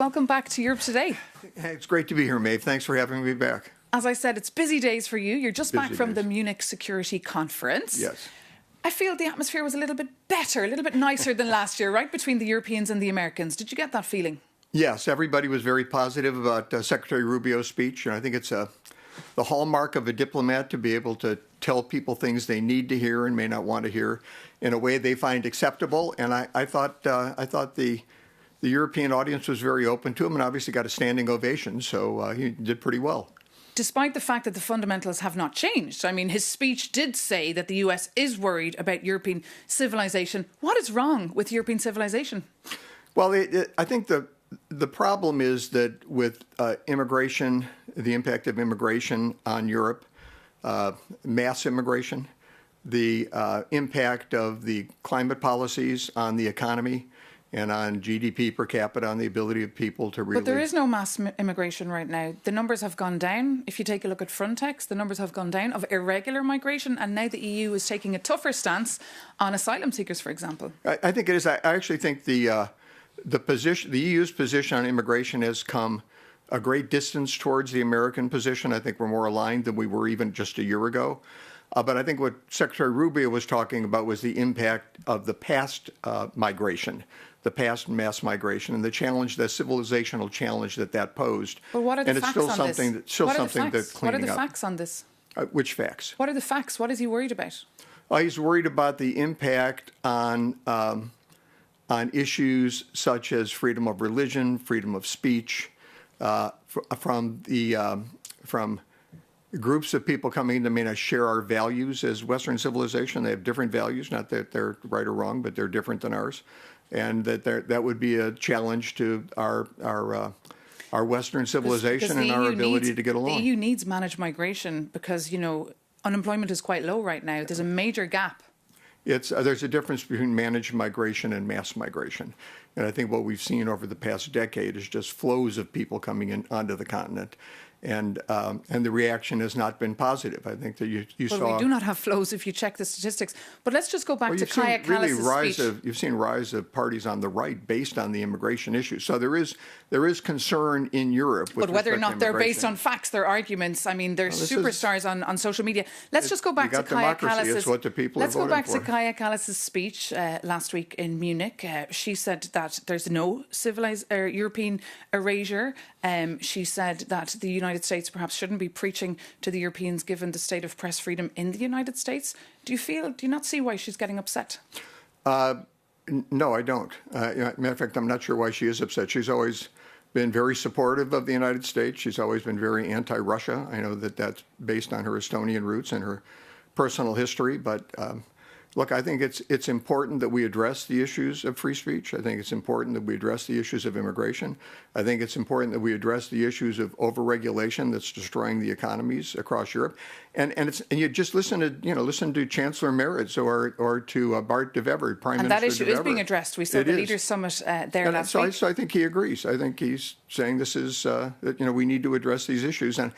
Welcome back to Europe Today. Hey, it's great to be here, Maeve. Thanks for having me back. As I said, it's busy days for you. You're just back from the days. Munich Security Conference. Yes. I feel the atmosphere was a little bit better, a little bit nicer than last year, right? Between the Europeans and the Americans. Did you get that feeling? Yes, everybody was very positive about Secretary Rubio's speech, and I think it's the hallmark of a diplomat to be able to tell people things they need to hear and may not want to hear in a way they find acceptable. And I thought the European audience was very open to him and obviously got a standing ovation, so he did pretty well. Despite the fact that the fundamentals have not changed. I mean, his speech did say that the US is worried about European civilization. What is wrong with European civilization? Well, I think the problem is that with immigration, the impact of immigration on Europe, mass immigration, the impact of the climate policies on the economy, and on GDP per capita, on the ability of people to really... But there is no mass immigration right now. The numbers have gone down. If you take a look at Frontex, the numbers have gone down of irregular migration, and now the EU is taking a tougher stance on asylum seekers, for example. I think it is. I actually think the EU's position on immigration has come a great distance towards the American position. I think we're more aligned than we were even just a year ago. But I think what Secretary Rubio was talking about was the impact of the past migration, the past mass migration, and the challenge, the civilizational challenge that posed. But what are the facts on this? Still something that's cleaning up. What are the facts on this? Which facts? What are the facts? What is he worried about? He's worried about the impact on issues such as freedom of religion, freedom of speech, from groups of people coming in that may not share our values as Western civilization. They have different values, not that they're right or wrong, but they're different than ours. And that would be a challenge to our Western civilization and our ability to get along. The EU needs managed migration because, unemployment is quite low right now. There's a major gap. There's a difference between managed migration and mass migration. And I think what we've seen over the past decade is just flows of people coming in onto the continent. And the reaction has not been positive. I think that you saw... Well, we do not have flows if you check the statistics. But let's just go back to Kaja Kallas' speech. You've seen rise of parties on the right based on the immigration issue. So there is concern in Europe. But whether or not they're based on facts, they're arguments. I mean, they're superstars on social media. Let's just go back to Kaja Kallas'... It's what the people Let's are go back for. to Kaja Kallas' speech last week in Munich. She said that there's no European erasure. She said that the United States perhaps shouldn't be preaching to the Europeans given the state of press freedom in the United States. Do you not see why she's getting upset? No, I don't. Matter of fact, I'm not sure why she is upset. She's always been very supportive of the United States. She's always been very anti-Russia. I know that that's based on her Estonian roots and her personal history, but look, I think it's important that we address the issues of free speech. I think it's important that we address the issues of immigration. I think it's important that we address the issues of overregulation that's destroying the economies across Europe. And you just listen to Chancellor Merz or to Bart de Wever, Prime Minister de Wever. And that issue is being addressed. We saw the Leaders' Summit there last week. So I think he agrees. I think he's saying this is that we need to address these issues, and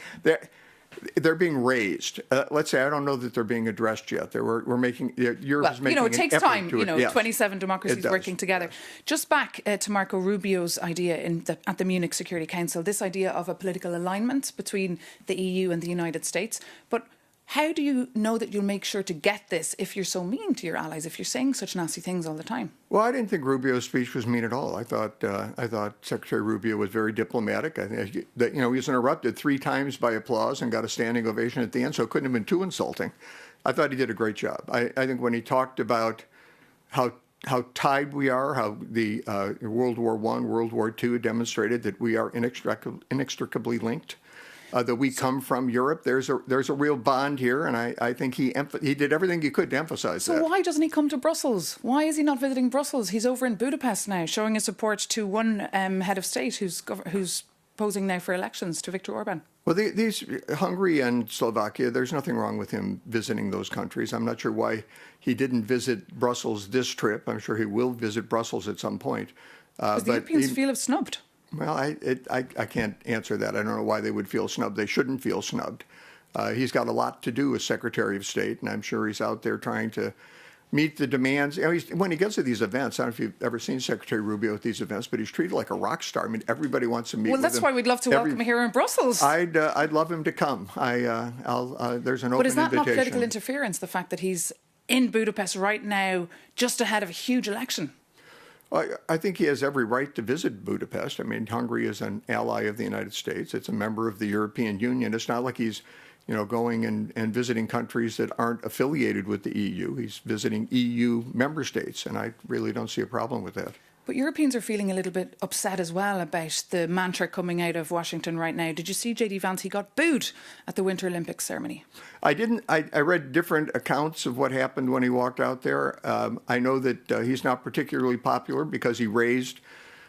they're being raised. Let's say I don't know that they're being addressed yet. Europe is making it takes time. 27 Yes, democracies working together. Just back to Marco Rubio's idea at the Munich Security Council, this idea of a political alignment between the EU and the United States. But how do you know that you'll make sure to get this if you're so mean to your allies, if you're saying such nasty things all the time? Well, I didn't think Rubio's speech was mean at all. I thought Secretary Rubio was very diplomatic. I think that he was interrupted 3 times by applause and got a standing ovation at the end, so it couldn't have been too insulting. I thought he did a great job. I think when he talked about how tied we are, how the World War I, World War II demonstrated that we are inextricably linked. That we come from Europe. There's a real bond here, and I think he did everything he could to emphasize that. So why doesn't he come to Brussels? Why is he not visiting Brussels? He's over in Budapest now, showing his support to one head of state who's posing now for elections, to Viktor Orban. Well, these Hungary and Slovakia, there's nothing wrong with him visiting those countries. I'm not sure why he didn't visit Brussels this trip. I'm sure he will visit Brussels at some point. Because the Europeans feel snubbed. Well, I can't answer that. I don't know why they would feel snubbed. They shouldn't feel snubbed. He's got a lot to do as Secretary of State, and I'm sure he's out there trying to meet the demands. You know, when he gets to these events, I don't know if you've ever seen Secretary Rubio at these events, but he's treated like a rock star. I mean, everybody wants to meet with him. Well, that's why we'd love to welcome him here in Brussels. I'd love him to come. There's an open invitation. But is that not political interference, the fact that he's in Budapest right now, just ahead of a huge election? I think he has every right to visit Budapest. I mean, Hungary is an ally of the United States. It's a member of the European Union. It's not like he's, going and visiting countries that aren't affiliated with the EU. He's visiting EU member states, and I really don't see a problem with that. But Europeans are feeling a little bit upset as well about the mantra coming out of Washington right now. Did you see J.D. Vance? He got booed at the Winter Olympics ceremony. I didn't. I read different accounts of what happened when he walked out there. I know that he's not particularly popular because he raised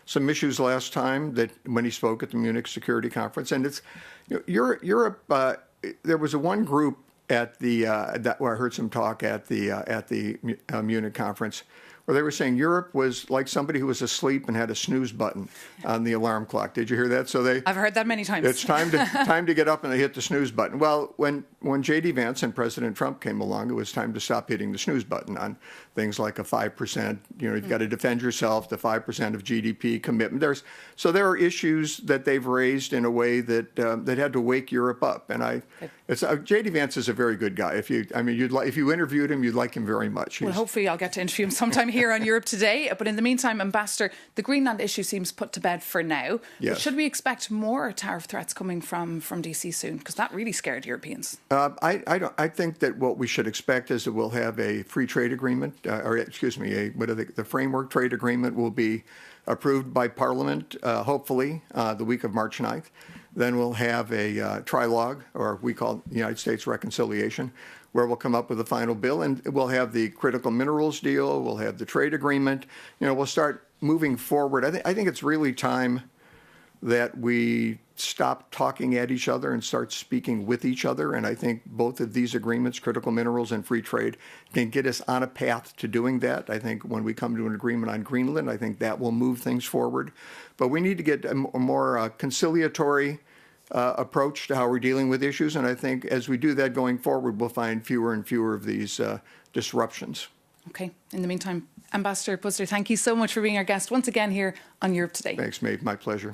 some issues last time that when he spoke at the Munich Security Conference. And it's Europe. There was one group at the where I heard some talk at the Munich conference, where they were saying Europe was like somebody who was asleep and had a snooze button on the alarm clock. Did you hear that? I've heard that many times. It's time to get up and they hit the snooze button. Well, when J.D. Vance and President Trump came along, it was time to stop hitting the snooze button on things like a 5%. You've got to defend yourself, the 5% of GDP commitment. There are issues that they've raised in a way that had to wake Europe up. And J.D. Vance is a very good guy. If you interviewed him, you'd like him very much. Well, hopefully I'll get to interview him sometime here on Europe Today. But in the meantime, Ambassador, the Greenland issue seems put to bed for now. Yes. But should we expect more tariff threats coming from DC soon? Because that really scared Europeans. I think that what we should expect is that we'll have a free trade agreement, the framework trade agreement will be approved by Parliament, hopefully, the week of March 9th. Then we'll have a trilogue, or we call it the United States reconciliation, where we'll come up with a final bill, and we'll have the critical minerals deal, we'll have the trade agreement. We'll start moving forward. I think it's really time that we stop talking at each other and start speaking with each other. And I think both of these agreements, critical minerals and free trade, can get us on a path to doing that. I think when we come to an agreement on Greenland, I think that will move things forward. But we need to get a more conciliatory approach to how we're dealing with issues. And I think as we do that going forward, we'll find fewer and fewer of these disruptions. Okay. In the meantime, Ambassador Puzder, thank you so much for being our guest once again here on Europe Today. Thanks, Maeve. My pleasure.